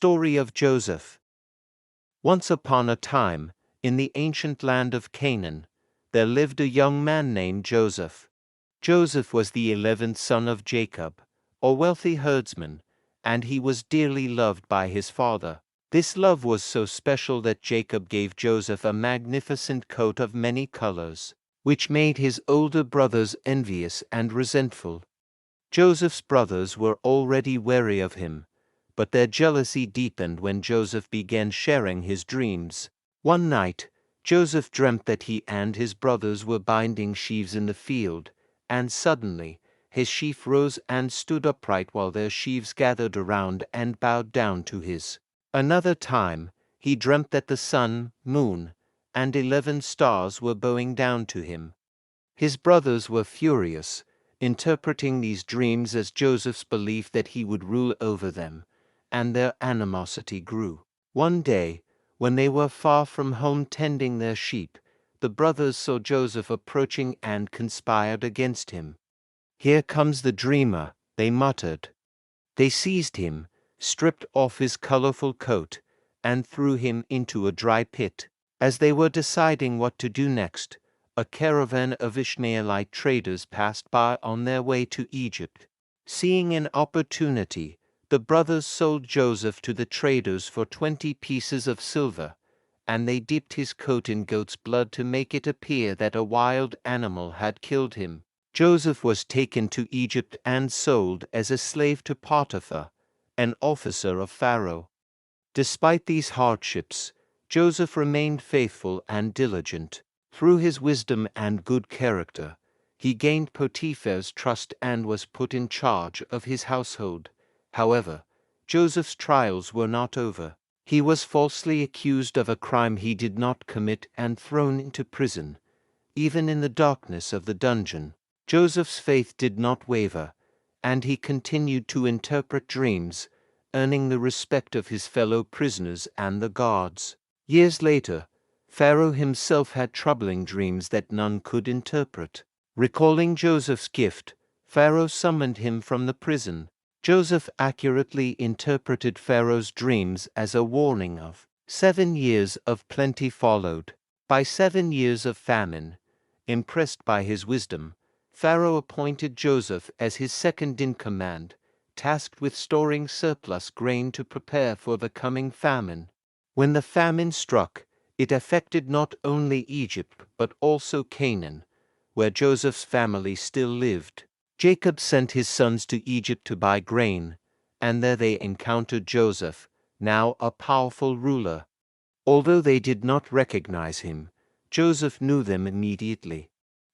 story of Joseph. Once upon a time, in the ancient land of Canaan, there lived a young man named Joseph. Joseph was the 11th son of Jacob, a wealthy herdsman, and he was dearly loved by his father. This love was so special that Jacob gave Joseph a magnificent coat of many colors, which made his older brothers envious and resentful. Joseph's brothers were already wary of him, but their jealousy deepened when Joseph began sharing his dreams. One night, Joseph dreamt that he and his brothers were binding sheaves in the field, and suddenly his sheaf rose and stood upright while their sheaves gathered around and bowed down to his. Another time, he dreamt that the sun, moon, and 11 stars were bowing down to him. His brothers were furious, interpreting these dreams as Joseph's belief that he would rule over them, and their animosity grew. One day, when they were far from home tending their sheep, the brothers saw Joseph approaching and conspired against him. "Here comes the dreamer," they muttered. They seized him, stripped off his colorful coat, and threw him into a dry pit. As they were deciding what to do next, a caravan of Ishmaelite traders passed by on their way to Egypt. Seeing an opportunity, the brothers sold Joseph to the traders for 20 pieces of silver, and they dipped his coat in goat's blood to make it appear that a wild animal had killed him. Joseph was taken to Egypt and sold as a slave to Potiphar, an officer of Pharaoh. Despite these hardships, Joseph remained faithful and diligent. Through his wisdom and good character, he gained Potiphar's trust and was put in charge of his household. However, Joseph's trials were not over. He was falsely accused of a crime he did not commit and thrown into prison. Even in the darkness of the dungeon, Joseph's faith did not waver, and he continued to interpret dreams, earning the respect of his fellow prisoners and the guards. Years later, Pharaoh himself had troubling dreams that none could interpret. Recalling Joseph's gift, Pharaoh summoned him from the prison. Joseph accurately interpreted Pharaoh's dreams as a warning of 7 years of plenty followed by 7 years of famine. Impressed by his wisdom, Pharaoh appointed Joseph as his second in command, tasked with storing surplus grain to prepare for the coming famine. When the famine struck, it affected not only Egypt but also Canaan, where Joseph's family still lived. Jacob sent his sons to Egypt to buy grain, and there they encountered Joseph, now a powerful ruler. Although they did not recognize him, Joseph knew them immediately.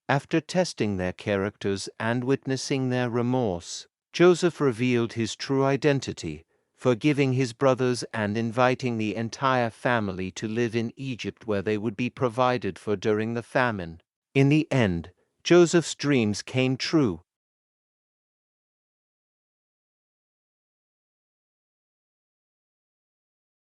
After testing their characters and witnessing their remorse, Joseph revealed his true identity, forgiving his brothers and inviting the entire family to live in Egypt where they would be provided for during the famine. In the end, Joseph's dreams came true,